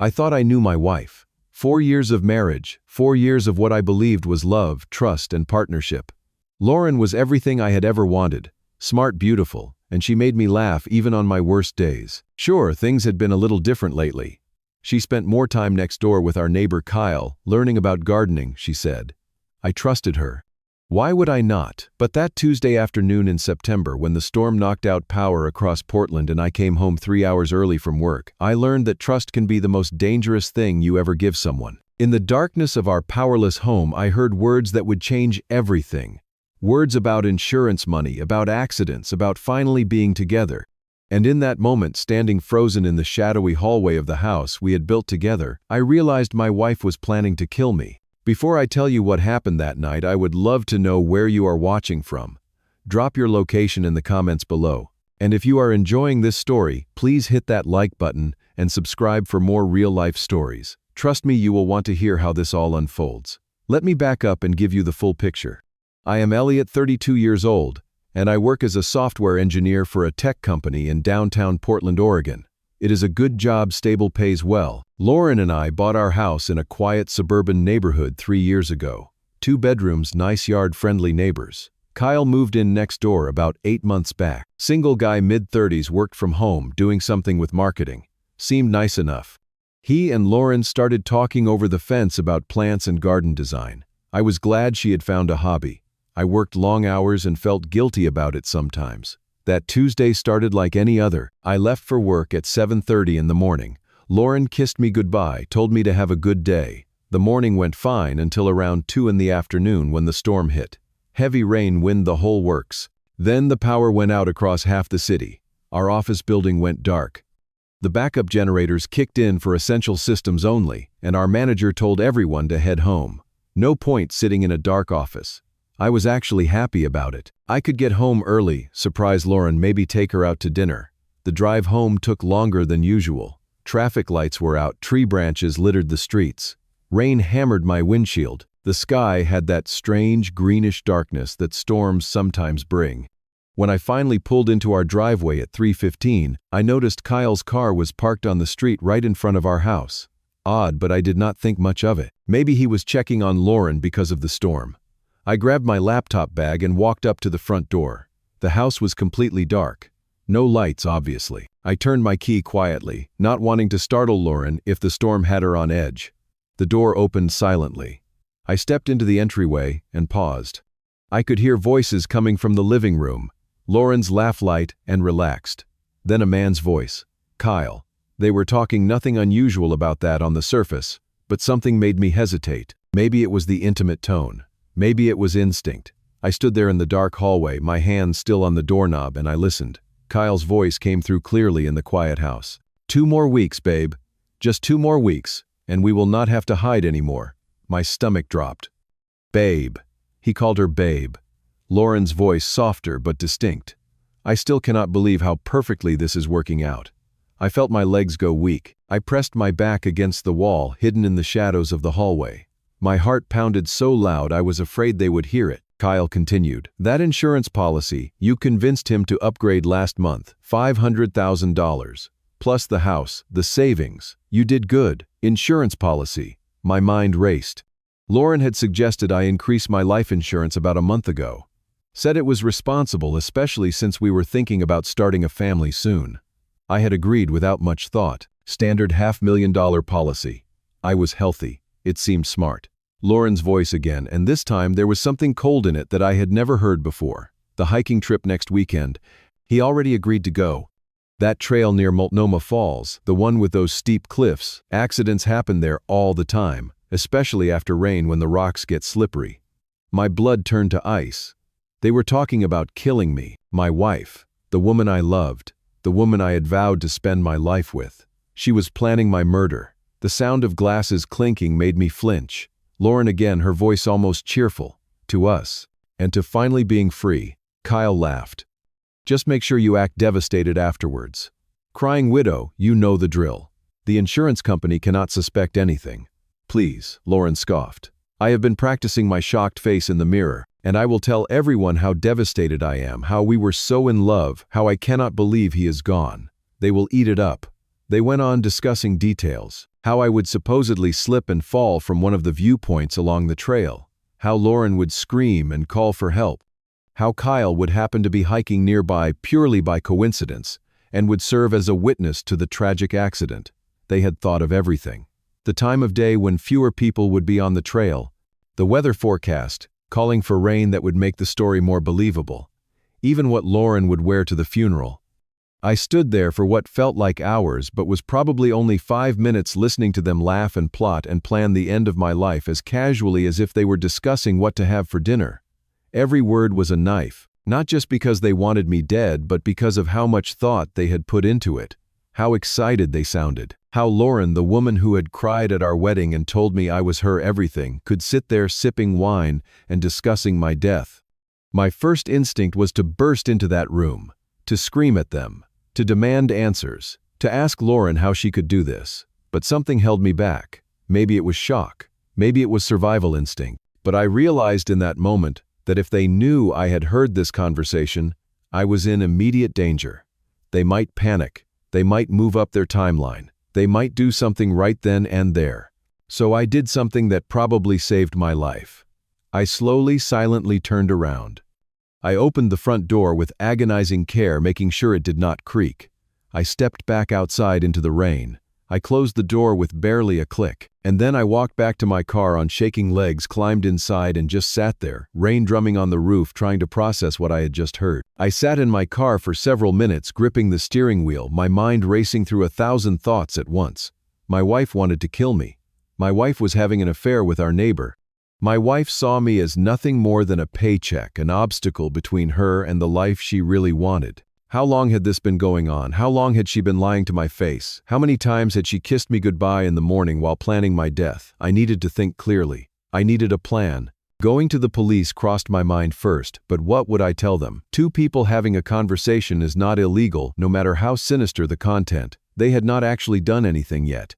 I thought I knew my wife. 4 years of marriage, 4 years of what I believed was love, trust, and partnership. Lauren was everything I had ever wanted. Smart, beautiful, and she made me laugh even on my worst days. Sure, things had been a little different lately. She spent more time next door with our neighbor Kyle, learning about gardening, she said. I trusted her. Why would I not? But that Tuesday afternoon in September, when the storm knocked out power across Portland and I came home 3 hours early from work, I learned that trust can be the most dangerous thing you ever give someone. In the darkness of our powerless home, I heard words that would change everything. Words about insurance money, about accidents, about finally being together. And in that moment, standing frozen in the shadowy hallway of the house we had built together, I realized my wife was planning to kill me. Before I tell you what happened that night, I would love to know where you are watching from. Drop your location in the comments below. And if you are enjoying this story, please hit that like button and subscribe for more real-life stories. Trust me, you will want to hear how this all unfolds. Let me back up and give you the full picture. I am Elliot, 32 years old, and I work as a software engineer for a tech company in downtown Portland, Oregon. It is a good job, stable, pays well. Lauren and I bought our house in a quiet suburban neighborhood 3 years ago. 2 bedrooms, nice yard, friendly neighbors. Kyle moved in next door about 8 months back. Single guy, mid-30s, worked from home, doing something with marketing. Seemed nice enough. He and Lauren started talking over the fence about plants and garden design. I was glad she had found a hobby. I worked long hours and felt guilty about it sometimes. That Tuesday started like any other. I left for work at 7:30 in the morning. Lauren kissed me goodbye, told me to have a good day. The morning went fine until around 2 in the afternoon when the storm hit. Heavy rain, wind, the whole works. Then the power went out across half the city. Our office building went dark. The backup generators kicked in for essential systems only, and our manager told everyone to head home. No point sitting in a dark office. I was actually happy about it. I could get home early, surprise Lauren, maybe take her out to dinner. The drive home took longer than usual. Traffic lights were out, tree branches littered the streets. Rain hammered my windshield. The sky had that strange greenish darkness that storms sometimes bring. When I finally pulled into our driveway at 3:15, I noticed Kyle's car was parked on the street right in front of our house. Odd, but I did not think much of it. Maybe he was checking on Lauren because of the storm. I grabbed my laptop bag and walked up to the front door. The house was completely dark. No lights, obviously. I turned my key quietly, not wanting to startle Lauren if the storm had her on edge. The door opened silently. I stepped into the entryway and paused. I could hear voices coming from the living room. Lauren's laugh, light and relaxed. Then a man's voice. Kyle. They were talking, nothing unusual about that on the surface, but something made me hesitate. Maybe it was the intimate tone. Maybe it was instinct. I stood there in the dark hallway, my hands still on the doorknob, and I listened. Kyle's voice came through clearly in the quiet house. 2 more weeks, babe. Just 2 more weeks, and we will not have to hide anymore. My stomach dropped. Babe. He called her babe. Lauren's voice softer but distinct. I still cannot believe how perfectly this is working out. I felt my legs go weak. I pressed my back against the wall, hidden in the shadows of the hallway. My heart pounded so loud I was afraid they would hear it. Kyle continued. That insurance policy, you convinced him to upgrade last month, $500,000. Plus the house, the savings. You did good. Insurance policy. My mind raced. Lauren had suggested I increase my life insurance about a month ago. Said it was responsible, especially since we were thinking about starting a family soon. I had agreed without much thought. Standard $500,000 policy. I was healthy. It seemed smart. Lauren's voice again, and this time there was something cold in it that I had never heard before. The hiking trip next weekend. He already agreed to go. That trail near Multnomah Falls, the one with those steep cliffs. Accidents happen there all the time, especially after rain when the rocks get slippery. My blood turned to ice. They were talking about killing me, my wife, the woman I loved, the woman I had vowed to spend my life with. She was planning my murder. The sound of glasses clinking made me flinch. Lauren again, her voice almost cheerful. To us. And to finally being free. Kyle laughed. Just make sure you act devastated afterwards. Crying widow, you know the drill. The insurance company cannot suspect anything. Please, Lauren scoffed. I have been practicing my shocked face in the mirror, and I will tell everyone how devastated I am, how we were so in love, how I cannot believe he is gone. They will eat it up. They went on discussing details. How I would supposedly slip and fall from one of the viewpoints along the trail. How Lauren would scream and call for help. How Kyle would happen to be hiking nearby purely by coincidence and would serve as a witness to the tragic accident. They had thought of everything. The time of day when fewer people would be on the trail. The weather forecast, calling for rain that would make the story more believable. Even what Lauren would wear to the funeral. I stood there for what felt like hours but was probably only 5 minutes listening to them laugh and plot and plan the end of my life as casually as if they were discussing what to have for dinner. Every word was a knife, not just because they wanted me dead but because of how much thought they had put into it. How excited they sounded. How Lauren, the woman who had cried at our wedding and told me I was her everything, could sit there sipping wine and discussing my death. My first instinct was to burst into that room, to scream at them, to demand answers, to ask Lauren how she could do this. But something held me back. Maybe it was shock. Maybe it was survival instinct. But I realized in that moment that if they knew I had heard this conversation, I was in immediate danger. They might panic. They might move up their timeline. They might do something right then and there. So I did something that probably saved my life. I slowly, silently turned around. I opened the front door with agonizing care, making sure it did not creak. I stepped back outside into the rain. I closed the door with barely a click. And then I walked back to my car on shaking legs, climbed inside and just sat there, rain drumming on the roof, trying to process what I had just heard. I sat in my car for several minutes, gripping the steering wheel, my mind racing through 1,000 thoughts at once. My wife wanted to kill me. My wife was having an affair with our neighbor. My wife saw me as nothing more than a paycheck, an obstacle between her and the life she really wanted. How long had this been going on? How long had she been lying to my face? How many times had she kissed me goodbye in the morning while planning my death? I needed to think clearly. I needed a plan. Going to the police crossed my mind first, but what would I tell them? Two people having a conversation is not illegal, no matter how sinister the content. They had not actually done anything yet.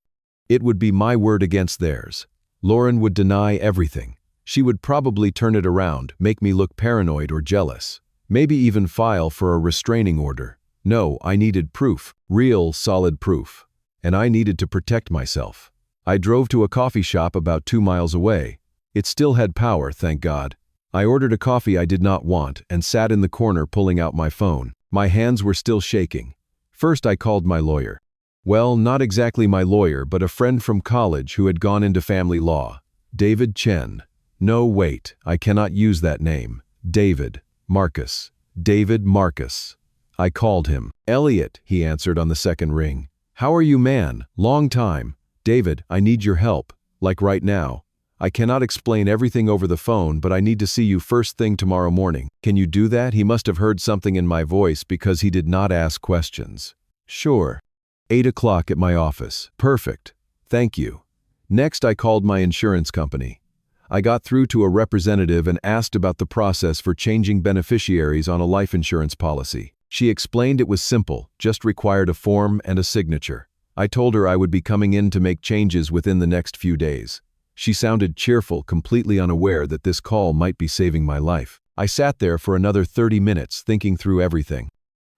It would be my word against theirs. Lauren would deny everything. She would probably turn it around, make me look paranoid or jealous. Maybe even file for a restraining order. No, I needed proof. Real, solid proof. And I needed to protect myself. I drove to a coffee shop about 2 miles away. It still had power, thank God. I ordered a coffee I did not want and sat in the corner pulling out my phone. My hands were still shaking. First I called my lawyer. Well, not exactly my lawyer, but a friend from college who had gone into family law. David Chen. No, wait, I cannot use that name. David Marcus. David Marcus. I called him. Elliot, he answered on the second ring. How are you, man? Long time. David, I need your help. Like right now. I cannot explain everything over the phone, but I need to see you first thing tomorrow morning. Can you do that? He must have heard something in my voice because he did not ask questions. Sure. 8 o'clock at my office. Perfect. Thank you. Next, I called my insurance company. I got through to a representative and asked about the process for changing beneficiaries on a life insurance policy. She explained it was simple, just required a form and a signature. I told her I would be coming in to make changes within the next few days. She sounded cheerful, completely unaware that this call might be saving my life. I sat there for another 30 minutes thinking through everything.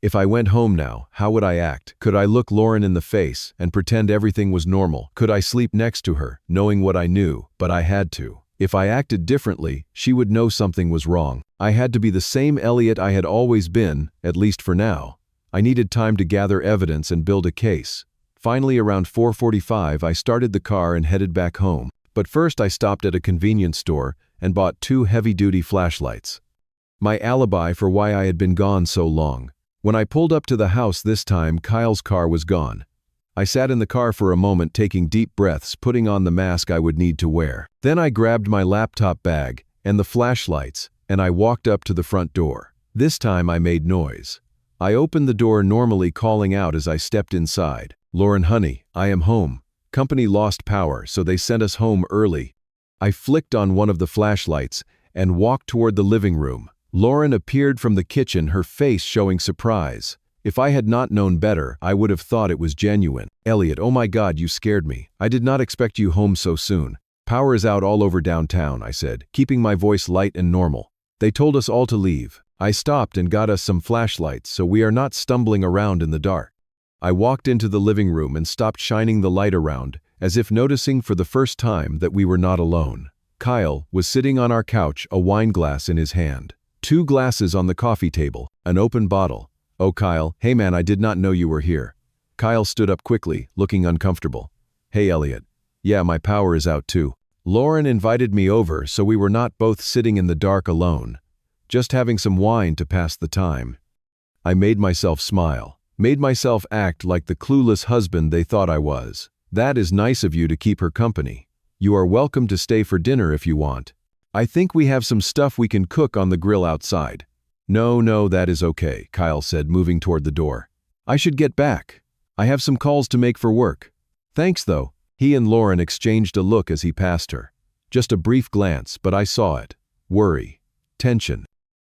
If I went home now, how would I act? Could I look Lauren in the face and pretend everything was normal? Could I sleep next to her, knowing what I knew? But I had to. If I acted differently, she would know something was wrong. I had to be the same Elliot I had always been, at least for now. I needed time to gather evidence and build a case. Finally, around 4:45, I started the car and headed back home. But first I stopped at a convenience store and bought 2 heavy-duty flashlights. My alibi for why I had been gone so long. When I pulled up to the house this time, Kyle's car was gone. I sat in the car for a moment, taking deep breaths, putting on the mask I would need to wear. Then I grabbed my laptop bag and the flashlights, and I walked up to the front door. This time I made noise. I opened the door normally, calling out as I stepped inside. Lauren, honey, I am home. Company lost power, so they sent us home early. I flicked on one of the flashlights and walked toward the living room. Lauren appeared from the kitchen, her face showing surprise. If I had not known better, I would have thought it was genuine. Elliot, oh my God, you scared me. I did not expect you home so soon. Power is out all over downtown, I said, keeping my voice light and normal. They told us all to leave. I stopped and got us some flashlights so we are not stumbling around in the dark. I walked into the living room and stopped shining the light around as if noticing for the first time that we were not alone. Kyle was sitting on our couch, a wine glass in his hand. 2 glasses on the coffee table, an open bottle. "Oh, Kyle, hey man, I did not know you were here." Kyle stood up quickly, looking uncomfortable. "Hey, Elliot. Yeah, my power is out too. Lauren invited me over, so we were not both sitting in the dark alone. Just having some wine to pass the time." I made myself smile, made myself act like the clueless husband they thought I was. "That is nice of you to keep her company. You are welcome to stay for dinner if you want. I think we have some stuff we can cook on the grill outside." No, that is okay," Kyle said, moving toward the door. "I should get back. I have some calls to make for work." "Thanks, though." He and Lauren exchanged a look as he passed her. Just a brief glance, but I saw it. Worry. Tension.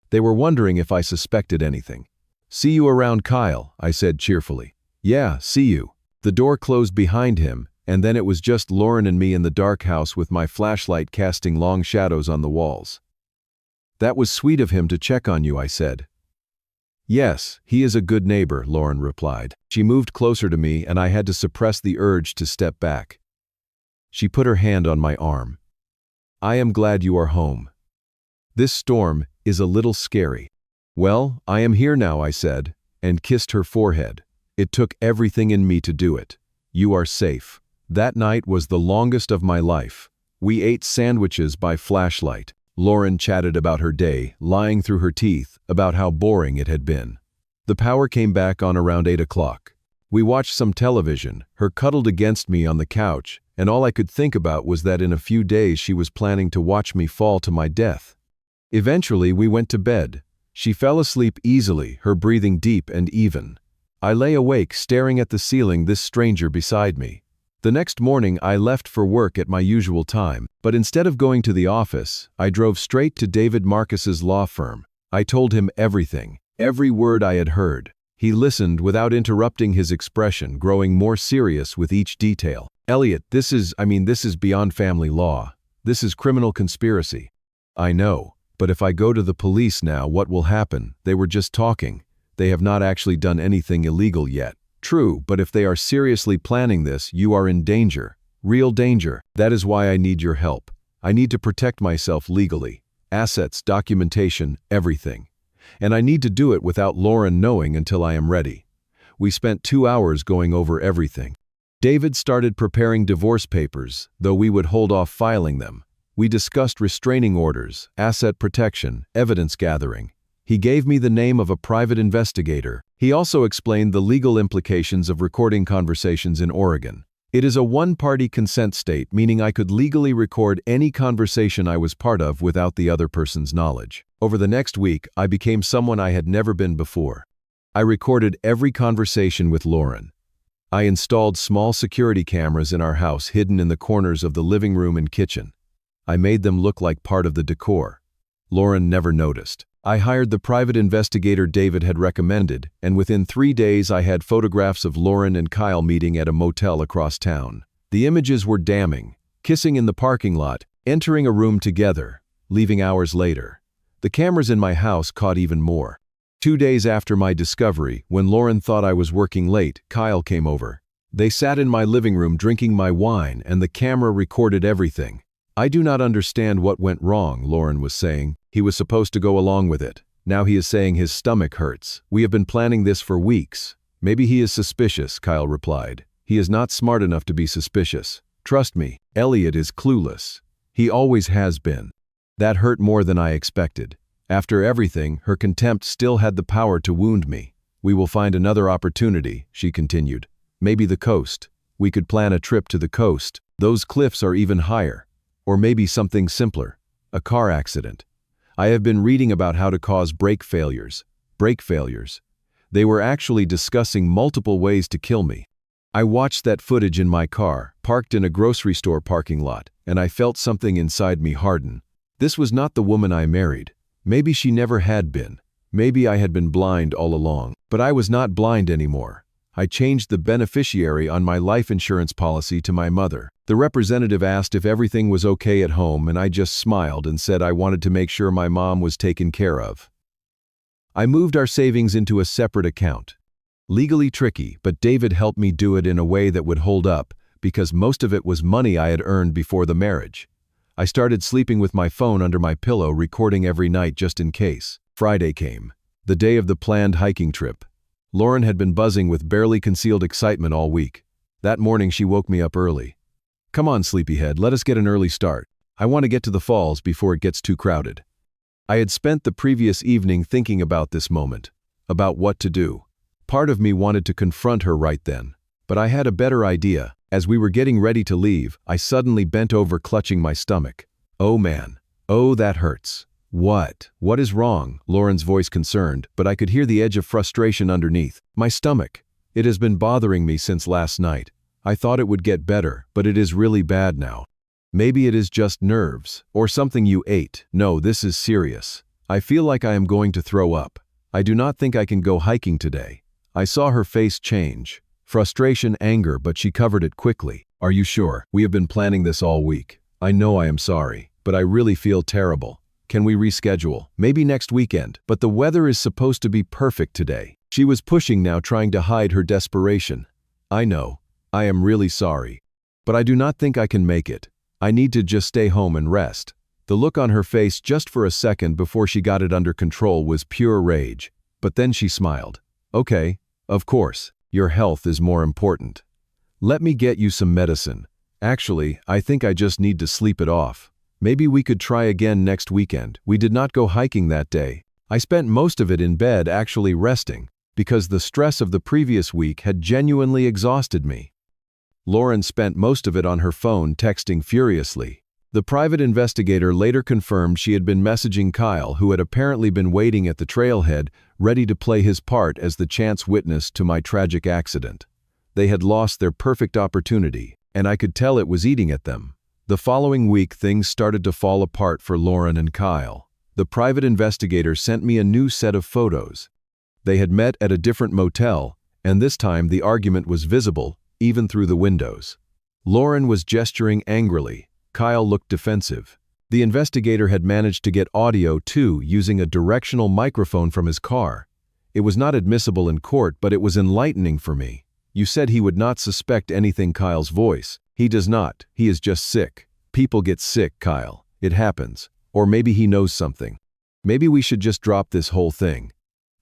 They were wondering if I suspected anything. "See you around, Kyle," I said cheerfully. "Yeah, see you." The door closed behind him, and then it was just Lauren and me in the dark house with my flashlight casting long shadows on the walls. "That was sweet of him to check on you," I said. "Yes, he is a good neighbor," Lauren replied. She moved closer to me and I had to suppress the urge to step back. She put her hand on my arm. "I am glad you are home. This storm is a little scary." "Well, I am here now," I said, and kissed her forehead. "It took everything in me to do it. You are safe." That night was the longest of my life. We ate sandwiches by flashlight. Lauren chatted about her day, lying through her teeth, about how boring it had been. The power came back on around 8 o'clock. We watched some television, her cuddled against me on the couch, and all I could think about was that in a few days she was planning to watch me fall to my death. Eventually, we went to bed. She fell asleep easily, her breathing deep and even. I lay awake, staring at the ceiling, this stranger beside me. The next morning, I left for work at my usual time, but instead of going to the office, I drove straight to David Marcus's law firm. I told him everything, every word I had heard. He listened without interrupting, his expression growing more serious with each detail. "Elliot, this is beyond family law. This is criminal conspiracy." "I know. But if I go to the police now, what will happen? They were just talking. They have not actually done anything illegal yet." "True, but if they are seriously planning this, you are in danger. Real danger. That is why I need your help. I need to protect myself legally. Assets, documentation, everything. And I need to do it without Lauren knowing until I am ready." We spent 2 hours going over everything. David started preparing divorce papers, though we would hold off filing them. We discussed restraining orders, asset protection, evidence gathering. He gave me the name of a private investigator. He also explained the legal implications of recording conversations in Oregon. It is a one-party consent state, meaning I could legally record any conversation I was part of without the other person's knowledge. Over the next week, I became someone I had never been before. I recorded every conversation with Lauren. I installed small security cameras in our house, hidden in the corners of the living room and kitchen. I made them look like part of the decor. Lauren never noticed. I hired the private investigator David had recommended, and within 3 days I had photographs of Lauren and Kyle meeting at a motel across town. The images were damning. Kissing in the parking lot, entering a room together, leaving hours later. The cameras in my house caught even more. 2 days after my discovery, when Lauren thought I was working late, Kyle came over. They sat in my living room drinking my wine, and the camera recorded everything. "I do not understand what went wrong," Lauren was saying. "He was supposed to go along with it. Now he is saying his stomach hurts. We have been planning this for weeks." "Maybe he is suspicious," Kyle replied. "He is not smart enough to be suspicious. Trust me, Elliot is clueless. He always has been." That hurt more than I expected. After everything, her contempt still had the power to wound me. "We will find another opportunity," she continued. "Maybe the coast. We could plan a trip to the coast. Those cliffs are even higher. Or maybe something simpler. A car accident. I have been reading about how to cause brake failures. Brake failures. They were actually discussing multiple ways to kill me. I watched that footage in my car, parked in a grocery store parking lot, and I felt something inside me harden. This was not the woman I married. Maybe she never had been. Maybe I had been blind all along. But I was not blind anymore. I changed the beneficiary on my life insurance policy to my mother. The representative asked if everything was okay at home, and I just smiled and said I wanted to make sure my mom was taken care of. I moved our savings into a separate account. Legally tricky, but David helped me do it in a way that would hold up, because most of it was money I had earned before the marriage. I started sleeping with my phone under my pillow, recording every night just in case. Friday came, the day of the planned hiking trip. Lauren had been buzzing with barely concealed excitement all week. That morning she woke me up early. "Come on, sleepyhead, let us get an early start. I want to get to the falls before it gets too crowded." I had spent the previous evening thinking about this moment, about what to do. Part of me wanted to confront her right then, but I had a better idea. As we were getting ready to leave, I suddenly bent over, clutching my stomach. "Oh man. Oh, that hurts." "What? What is wrong?" Lauren's voice concerned, but I could hear the edge of frustration underneath. "My stomach. It has been bothering me since last night. I thought it would get better, but it is really bad now." "Maybe it is just nerves, or something you ate." "No, this is serious. I feel like I am going to throw up. I do not think I can go hiking today." I saw her face change. Frustration, anger, but she covered it quickly. "Are you sure? We have been planning this all week. I know I am sorry, but I really feel terrible. Can we reschedule? Maybe next weekend, but the weather is supposed to be perfect today." She was pushing now, trying to hide her desperation. "I know. I am really sorry. But I do not think I can make it. I need to just stay home and rest." The look on her face just for a second before she got it under control was pure rage. But then she smiled. "Okay, of course. Your health is more important. Let me get you some medicine. Actually, I think I just need to sleep it off. Maybe we could try again next weekend." We did not go hiking that day. I spent most of it in bed, actually resting, because the stress of the previous week had genuinely exhausted me. Lauren spent most of it on her phone, texting furiously. The private investigator later confirmed she had been messaging Kyle, who had apparently been waiting at the trailhead, ready to play his part as the chance witness to my tragic accident. They had lost their perfect opportunity, and I could tell it was eating at them. The following week, things started to fall apart for Lauren and Kyle. The private investigator sent me a new set of photos. They had met at a different motel, and this time the argument was visible, even through the windows. Lauren was gesturing angrily. Kyle looked defensive. The investigator had managed to get audio too, using a directional microphone from his car. It was not admissible in court, but it was enlightening for me. "You said he would not suspect anything." Kyle's voice. "He does not. He is just sick. People get sick, Kyle. It happens. Or maybe he knows something. Maybe we should just drop this whole thing."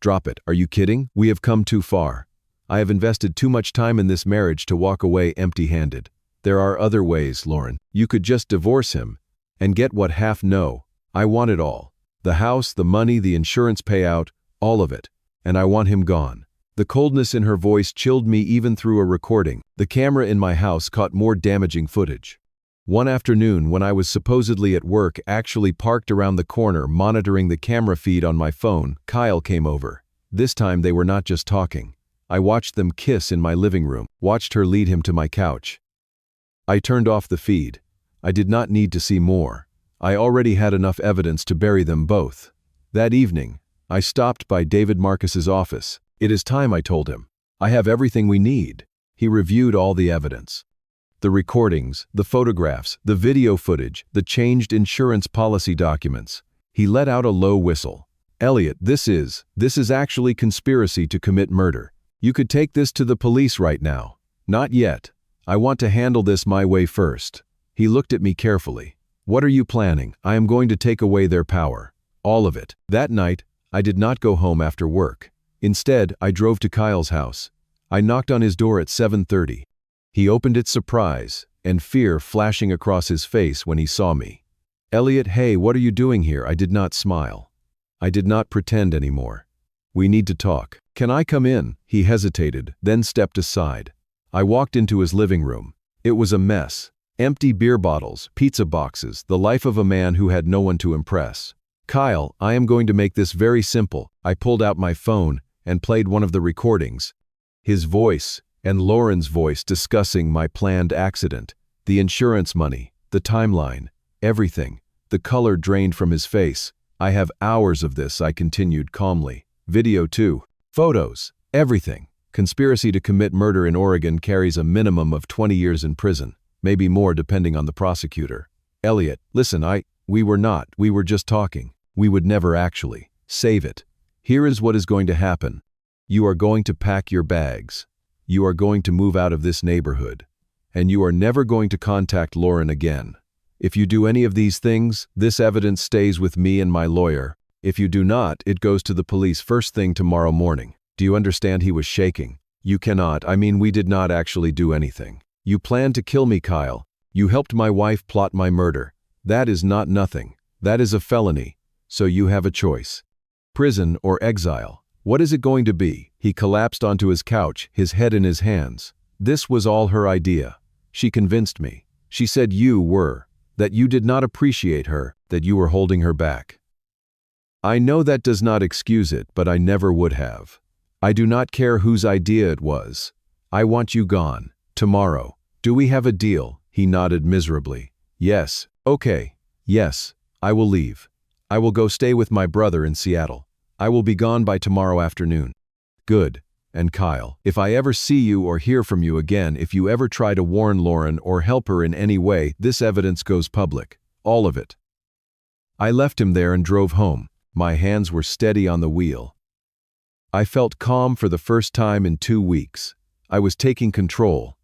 "Drop it. Are you kidding? We have come too far. I have invested too much time in this marriage to walk away empty-handed. There are other ways, Lauren. You could just divorce him and get what half. No, I want it all. The house, the money, the insurance payout, all of it. And I want him gone." The coldness in her voice chilled me even through a recording. The camera in my house caught more damaging footage. One afternoon, when I was supposedly at work, actually parked around the corner monitoring the camera feed on my phone, Kyle came over. This time they were not just talking. I watched them kiss in my living room, watched her lead him to my couch. I turned off the feed. I did not need to see more. I already had enough evidence to bury them both. That evening, I stopped by David Marcus's office. "It is time," I told him. "I have everything we need." He reviewed all the evidence. The recordings, the photographs, the video footage, the changed insurance policy documents. He let out a low whistle. "Elliot, this is actually conspiracy to commit murder. You could take this to the police right now." "Not yet. I want to handle this my way first." He looked at me carefully. "What are you planning?" "I am going to take away their power. All of it." That night, I did not go home after work. Instead, I drove to Kyle's house. I knocked on his door at 7:30. He opened it, surprise and fear flashing across his face when he saw me. "Elliot, hey, what are you doing here?" I did not smile. I did not pretend anymore. "We need to talk." "Can I come in?" He hesitated, then stepped aside. I walked into his living room. It was a mess. Empty beer bottles, pizza boxes, the life of a man who had no one to impress. "Kyle, I am going to make this very simple." I pulled out my phone and played one of the recordings. His voice and Lauren's voice discussing my planned accident, the insurance money, the timeline, everything. The color drained from his face. "I have hours of this," I continued calmly. "Video too. Photos. Everything. Conspiracy to commit murder in Oregon carries a minimum of 20 years in prison, maybe more depending on the prosecutor." "Elliot, listen, we were just talking. We would never actually." "Save it. Here is what is going to happen. You are going to pack your bags. You are going to move out of this neighborhood. and you are never going to contact Lauren again. If you do any of these things, this evidence stays with me and my lawyer. If you do not, it goes to the police first thing tomorrow morning. Do you understand?" He was shaking. "You cannot. I mean, we did not actually do anything. You planned to kill me, Kyle. You helped my wife plot my murder. That is not nothing. That is a felony. So you have a choice. Prison or exile. What is it going to be?" He collapsed onto his couch, his head in his hands. This was all her idea. She convinced me. She said that you did not appreciate her, that you were holding her back. I know that does not excuse it, but I never would have. I do not care whose idea it was. I want you gone. Tomorrow. Do we have a deal?" He nodded miserably. "Yes. Okay. Yes. I will leave. I will go stay with my brother in Seattle. I will be gone by tomorrow afternoon." "Good. And Kyle, if I ever see you or hear from you again, if you ever try to warn Lauren or help her in any way, this evidence goes public. All of it." I left him there and drove home. My hands were steady on the wheel. I felt calm for the first time in 2 weeks. I was taking control.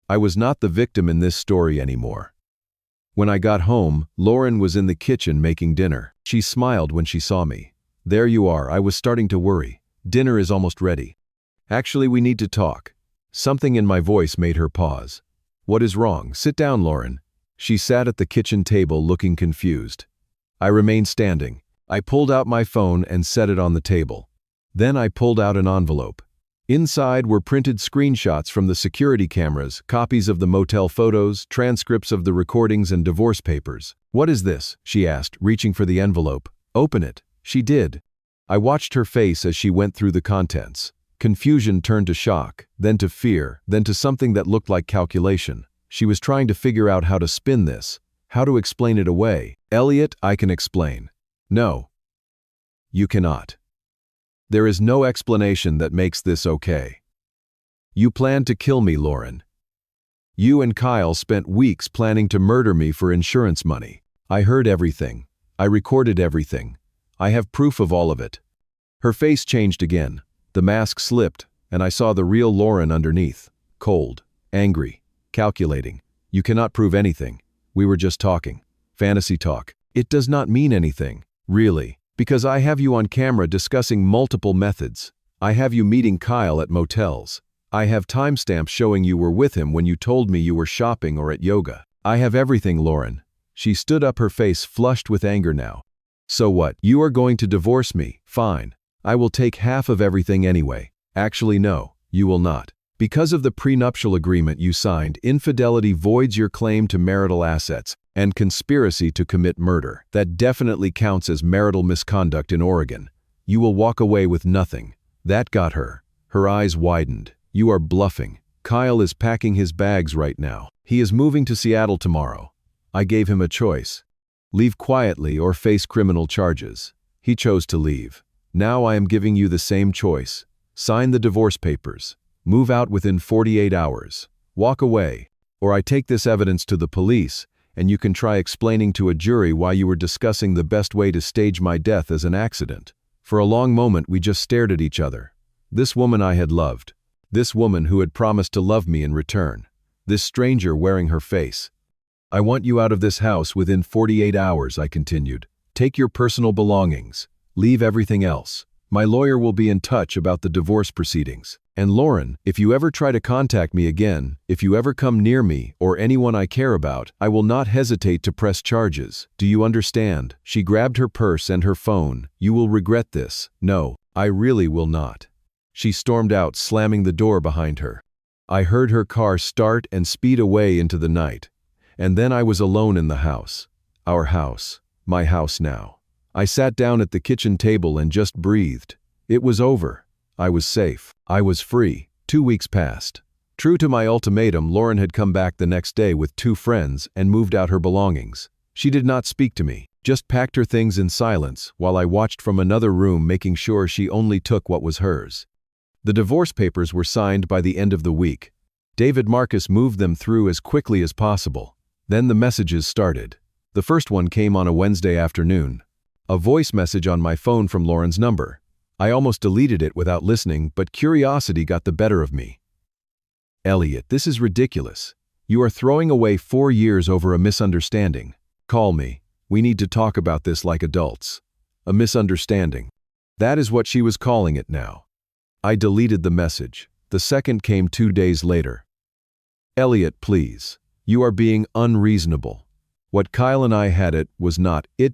I was not the victim in this story anymore. When I got home, Lauren was in the kitchen making dinner. She smiled when she saw me. "There you are." I was starting to worry. "Dinner is almost ready. Actually, we need to talk." Something in my voice made her pause. "What is wrong? Sit down, Lauren." She sat at the kitchen table looking confused. I remained standing. I pulled out my phone and set it on the table. Then I pulled out an envelope. Inside were printed screenshots from the security cameras, copies of the motel photos, transcripts of the recordings, and divorce papers. "What is this?" she asked, reaching for the envelope. "Open it." She did. I watched her face as she went through the contents. Confusion turned to shock, then to fear, then to something that looked like calculation. She was trying to figure out how to spin this, how to explain it away. "Elliot, I can explain." "No. You cannot. There is no explanation that makes this okay. You planned to kill me, Lauren. You and Kyle spent weeks planning to murder me for insurance money. I heard everything. I recorded everything. I have proof of all of it." Her face changed again. The mask slipped, and I saw the real Lauren underneath. Cold, angry, calculating. "You cannot prove anything. We were just talking. Fantasy talk. It does not mean anything, really, because I have you on camera discussing multiple methods. I have you meeting Kyle at motels. I have timestamps showing you were with him when you told me you were shopping or at yoga. I have everything, Lauren." She stood up, her face flushed with anger now. "So what? You are going to divorce me? Fine. I will take half of everything anyway." "Actually, no, you will not. Because of the prenuptial agreement you signed, infidelity voids your claim to marital assets, and conspiracy to commit murder. That definitely counts as marital misconduct in Oregon. You will walk away with nothing." That got her. Her eyes widened. "You are bluffing. Kyle is packing his bags right now. He is moving to Seattle tomorrow. I gave him a choice. Leave quietly or face criminal charges. He chose to leave. Now I am giving you the same choice. Sign the divorce papers. Move out within 48 hours. Walk away. Or I take this evidence to the police, and you can try explaining to a jury why you were discussing the best way to stage my death as an accident." For a long moment we just stared at each other. This woman I had loved. This woman who had promised to love me in return. This stranger wearing her face. "I want you out of this house within 48 hours, I continued. "Take your personal belongings. Leave everything else. My lawyer will be in touch about the divorce proceedings. And Lauren, if you ever try to contact me again, if you ever come near me or anyone I care about, I will not hesitate to press charges. Do you understand?" She grabbed her purse and her phone. "You will regret this." "No, I really will not." She stormed out, slamming the door behind her. I heard her car start and speed away into the night. And then I was alone in the house. Our house. My house now. I sat down at the kitchen table and just breathed. It was over. I was safe. I was free. 2 weeks passed. True to my ultimatum, Lauren had come back the next day with 2 friends and moved out her belongings. She did not speak to me, just packed her things in silence while I watched from another room, making sure she only took what was hers. The divorce papers were signed by the end of the week. David Marcus moved them through as quickly as possible. Then the messages started. The first one came on a Wednesday afternoon. A voice message on my phone from Lauren's number. I almost deleted it without listening, but curiosity got the better of me. "Elliot, this is ridiculous. You are throwing away 4 years over a misunderstanding. Call me. We need to talk about this like adults. A misunderstanding. That is what she was calling it now. I deleted the message. The second came 2 days later. Elliot, please. You are being unreasonable. What Kyle and I had it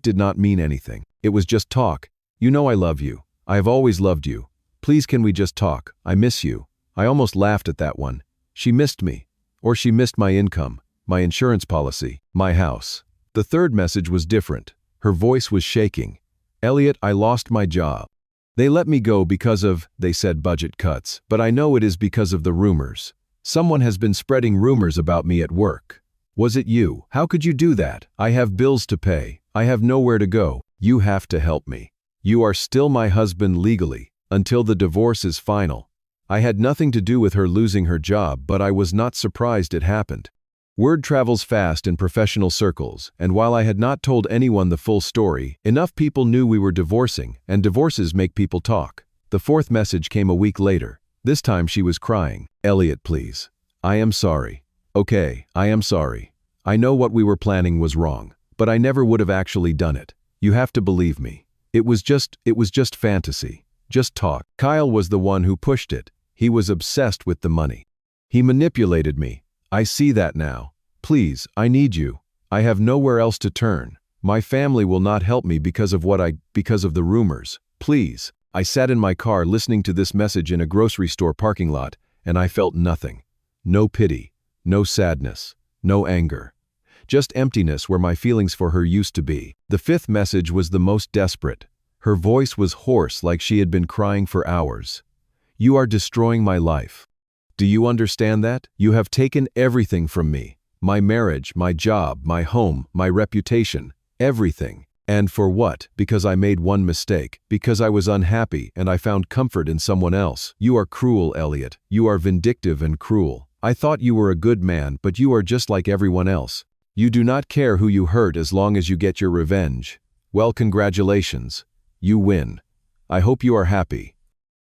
did not mean anything. It was just talk. You know I love you. I have always loved you. Please can we just talk? I miss you. I almost laughed at that one. She missed me. Or she missed my income, my insurance policy, my house. The third message was different. Her voice was shaking. Elliot, I lost my job. They let me go because of, they said, budget cuts, but I know it is because of the rumors. Someone has been spreading rumors about me at work. Was it you? How could you do that? I have bills to pay. I have nowhere to go. You have to help me. You are still my husband legally, until the divorce is final. I had nothing to do with her losing her job, but I was not surprised it happened. Word travels fast in professional circles, and while I had not told anyone the full story, enough people knew we were divorcing, and divorces make people talk. The fourth message came a week later. This time she was crying. Elliot, please. I am sorry. Okay, I am sorry. I know what we were planning was wrong, but I never would have actually done it. You have to believe me. It was just fantasy. Just talk. Kyle was the one who pushed it. He was obsessed with the money. He manipulated me. I see that now. Please, I need you. I have nowhere else to turn. My family will not help me because of the rumors. Please. I sat in my car listening to this message in a grocery store parking lot, and I felt nothing. No pity, no sadness, no anger. Just emptiness where my feelings for her used to be. The fifth message was the most desperate. Her voice was hoarse like she had been crying for hours. You are destroying my life. Do you understand that? You have taken everything from me. My marriage, my job, my home, my reputation, everything. And for what? Because I made one mistake. Because I was unhappy and I found comfort in someone else. You are cruel, Elliot. You are vindictive and cruel. I thought you were a good man, but you are just like everyone else. You do not care who you hurt as long as you get your revenge. Well, congratulations. You win. I hope you are happy.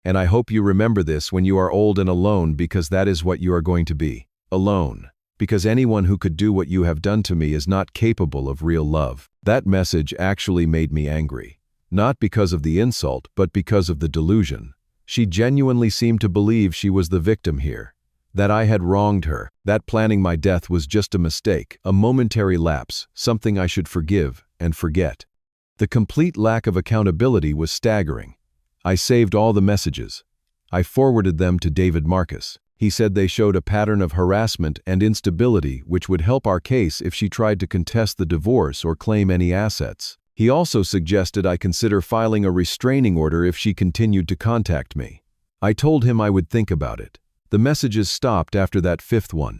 And I hope you remember this when you are old and alone, because that is what you are going to be. Alone. Because anyone who could do what you have done to me is not capable of real love. That message actually made me angry. Not because of the insult, but because of the delusion. She genuinely seemed to believe she was the victim here. That I had wronged her. That planning my death was just a mistake, a momentary lapse, something I should forgive and forget. The complete lack of accountability was staggering. I saved all the messages. I forwarded them to David Marcus. He said they showed a pattern of harassment and instability which would help our case if she tried to contest the divorce or claim any assets. He also suggested I consider filing a restraining order if she continued to contact me. I told him I would think about it. The messages stopped after that fifth one.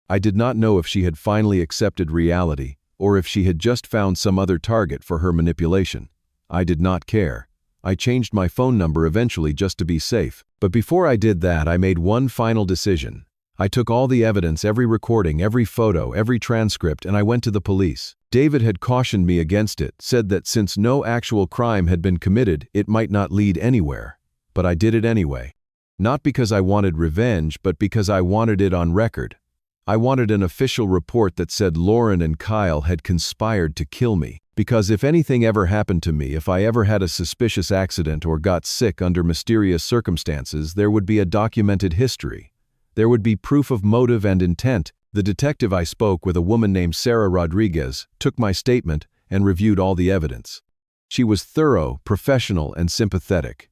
I did not know if she had finally accepted reality or if she had just found some other target for her manipulation. I did not care. I changed my phone number eventually just to be safe. But before I did that, I made one final decision. I took all the evidence, every recording, every photo, every transcript, and I went to the police. David had cautioned me against it, said that since no actual crime had been committed, it might not lead anywhere. But I did it anyway. Not because I wanted revenge, but because I wanted it on record. I wanted an official report that said Lauren and Kyle had conspired to kill me. Because if anything ever happened to me, if I ever had a suspicious accident or got sick under mysterious circumstances, there would be a documented history. There would be proof of motive and intent. The detective I spoke with, a woman named Sarah Rodriguez, took my statement and reviewed all the evidence. She was thorough, professional, and sympathetic.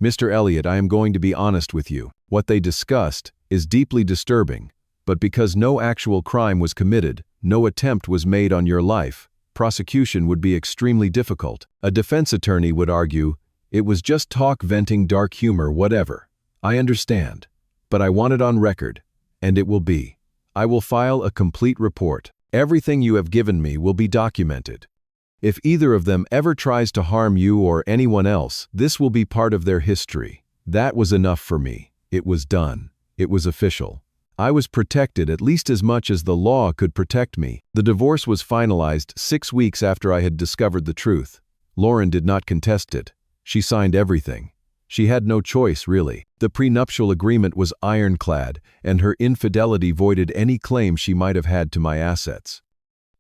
Mr. Elliot, I am going to be honest with you. What they discussed is deeply disturbing, but because no actual crime was committed, no attempt was made on your life, prosecution would be extremely difficult. A defense attorney would argue, it was just talk, venting, dark humor, whatever. I understand. But I want it on record, and it will be. I will file a complete report. Everything you have given me will be documented. If either of them ever tries to harm you or anyone else, this will be part of their history. That was enough for me. It was done. It was official. I was protected at least as much as the law could protect me. The divorce was finalized 6 weeks after I had discovered the truth. Lauren did not contest it. She signed everything. She had no choice, really. The prenuptial agreement was ironclad, and her infidelity voided any claim she might have had to my assets.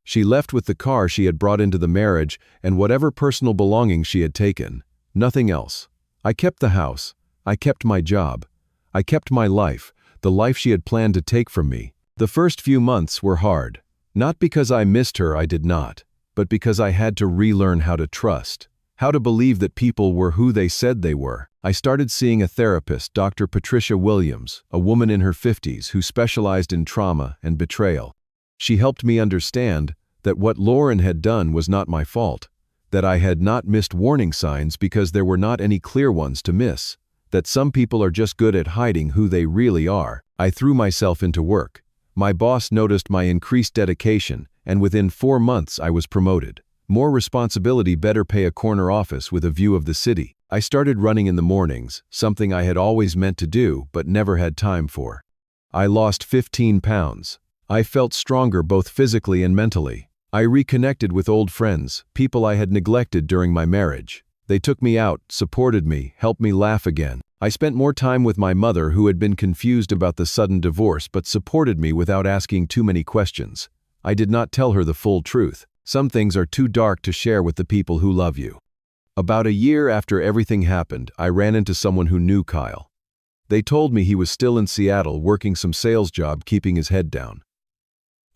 She left with the car she had brought into the marriage and whatever personal belongings she had taken. Nothing else. I kept the house. I kept my job. I kept my life, the life she had planned to take from me. The first few months were hard. Not because I missed her, I did not, but because I had to relearn how to trust, how to believe that people were who they said they were. I started seeing a therapist, Dr. Patricia Williams, a woman in her 50s who specialized in trauma and betrayal. She helped me understand that what Lauren had done was not my fault, that I had not missed warning signs because there were not any clear ones to miss, that some people are just good at hiding who they really are. I threw myself into work. My boss noticed my increased dedication, and within 4 months I was promoted. More responsibility, better pay, a corner office with a view of the city. I started running in the mornings, something I had always meant to do but never had time for. I lost 15 pounds. I felt stronger both physically and mentally. I reconnected with old friends, people I had neglected during my marriage. They took me out, supported me, helped me laugh again. I spent more time with my mother, who had been confused about the sudden divorce but supported me without asking too many questions. I did not tell her the full truth. Some things are too dark to share with the people who love you. About a year after everything happened, I ran into someone who knew Kyle. They told me he was still in Seattle working some sales job, keeping his head down.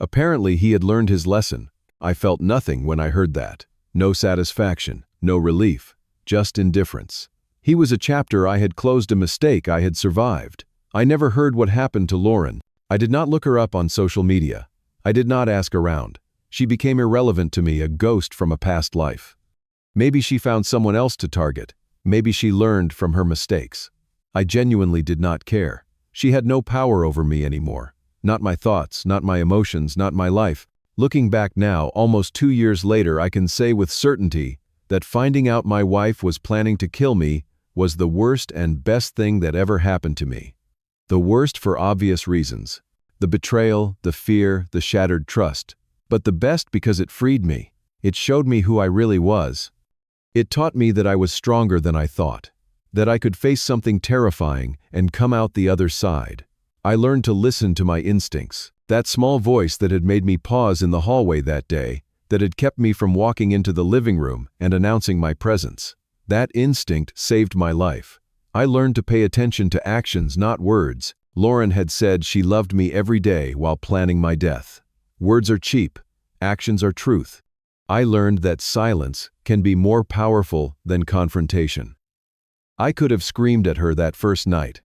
Apparently he had learned his lesson. I felt nothing when I heard that. No satisfaction, no relief, just indifference. He was a chapter I had closed, a mistake I had survived. I never heard what happened to Lauren. I did not look her up on social media. I did not ask around. She became irrelevant to me, a ghost from a past life. Maybe she found someone else to target. Maybe she learned from her mistakes. I genuinely did not care. She had no power over me anymore. Not my thoughts, not my emotions, not my life. Looking back now, almost 2 years later, I can say with certainty that finding out my wife was planning to kill me was the worst and best thing that ever happened to me. The worst for obvious reasons. The betrayal, the fear, the shattered trust. But the best because it freed me. It showed me who I really was. It taught me that I was stronger than I thought. That I could face something terrifying and come out the other side. I learned to listen to my instincts. That small voice that had made me pause in the hallway that day, that had kept me from walking into the living room and announcing my presence. That instinct saved my life. I learned to pay attention to actions, not words. Lauren had said she loved me every day while planning my death. Words are cheap. Actions are truth. I learned that silence can be more powerful than confrontation. I could have screamed at her that first night.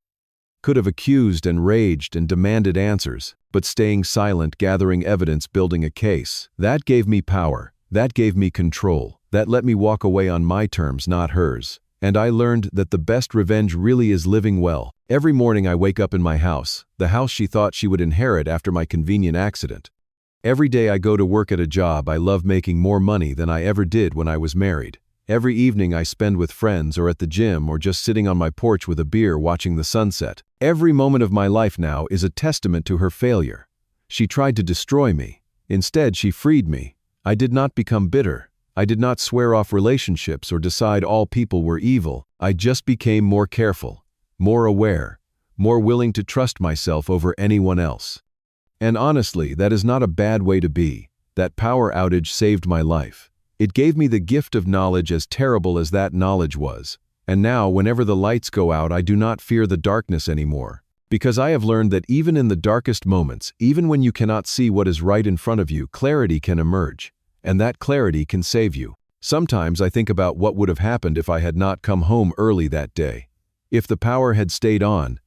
Could have accused and raged and demanded answers, but staying silent, gathering evidence, building a case, that gave me power. That gave me control. That let me walk away on my terms, not hers. And I learned that the best revenge really is living well. Every morning I wake up in my house, the house she thought she would inherit after my convenient accident. Every day I go to work at a job I love, making more money than I ever did when I was married. Every evening I spend with friends or at the gym or just sitting on my porch with a beer watching the sunset. Every moment of my life now is a testament to her failure. She tried to destroy me. Instead, she freed me. I did not become bitter. I did not swear off relationships or decide all people were evil. I just became more careful, more aware, more willing to trust myself over anyone else. And honestly, that is not a bad way to be. That power outage saved my life. It gave me the gift of knowledge, as terrible as that knowledge was. And now, whenever the lights go out, I do not fear the darkness anymore. Because I have learned that even in the darkest moments, even when you cannot see what is right in front of you, clarity can emerge. And that clarity can save you. Sometimes I think about what would have happened if I had not come home early that day. If the power had stayed on.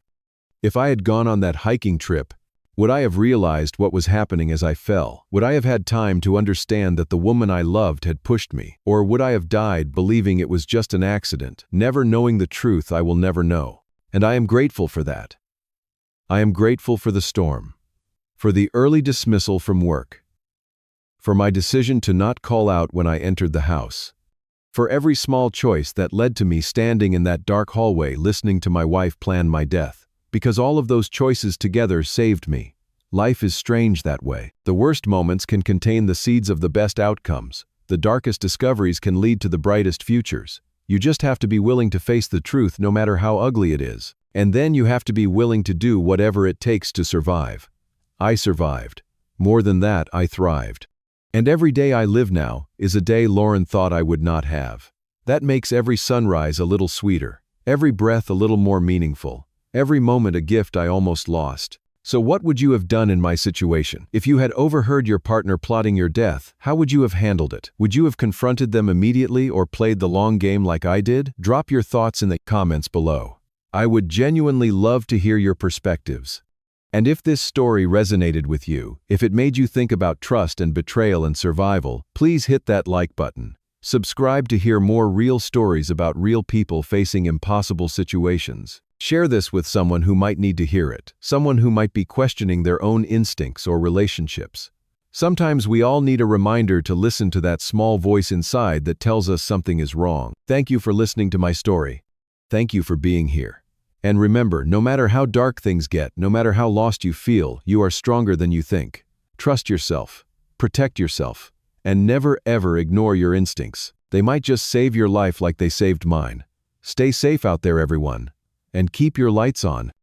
If I had gone on that hiking trip. Would I have realized what was happening as I fell? Would I have had time to understand that the woman I loved had pushed me? Or would I have died believing it was just an accident, never knowing the truth I will never know? And I am grateful for that. I am grateful for the storm. For the early dismissal from work. For my decision to not call out when I entered the house. For every small choice that led to me standing in that dark hallway listening to my wife plan my death. Because all of those choices together saved me. Life is strange that way. The worst moments can contain the seeds of the best outcomes. The darkest discoveries can lead to the brightest futures. You just have to be willing to face the truth no matter how ugly it is. And then you have to be willing to do whatever it takes to survive. I survived. More than that, I thrived. And every day I live now is a day Lauren thought I would not have. That makes every sunrise a little sweeter, every breath a little more meaningful, every moment a gift I almost lost. So what would you have done in my situation? If you had overheard your partner plotting your death, how would you have handled it? Would you have confronted them immediately or played the long game like I did? Drop your thoughts in the comments below. I would genuinely love to hear your perspectives. And if this story resonated with you, if it made you think about trust and betrayal and survival, please hit that like button. Subscribe to hear more real stories about real people facing impossible situations. Share this with someone who might need to hear it, someone who might be questioning their own instincts or relationships. Sometimes we all need a reminder to listen to that small voice inside that tells us something is wrong. Thank you for listening to my story. Thank you for being here. And remember, no matter how dark things get, no matter how lost you feel, you are stronger than you think. Trust yourself, protect yourself, and never ever ignore your instincts. They might just save your life like they saved mine. Stay safe out there, everyone, and keep your lights on.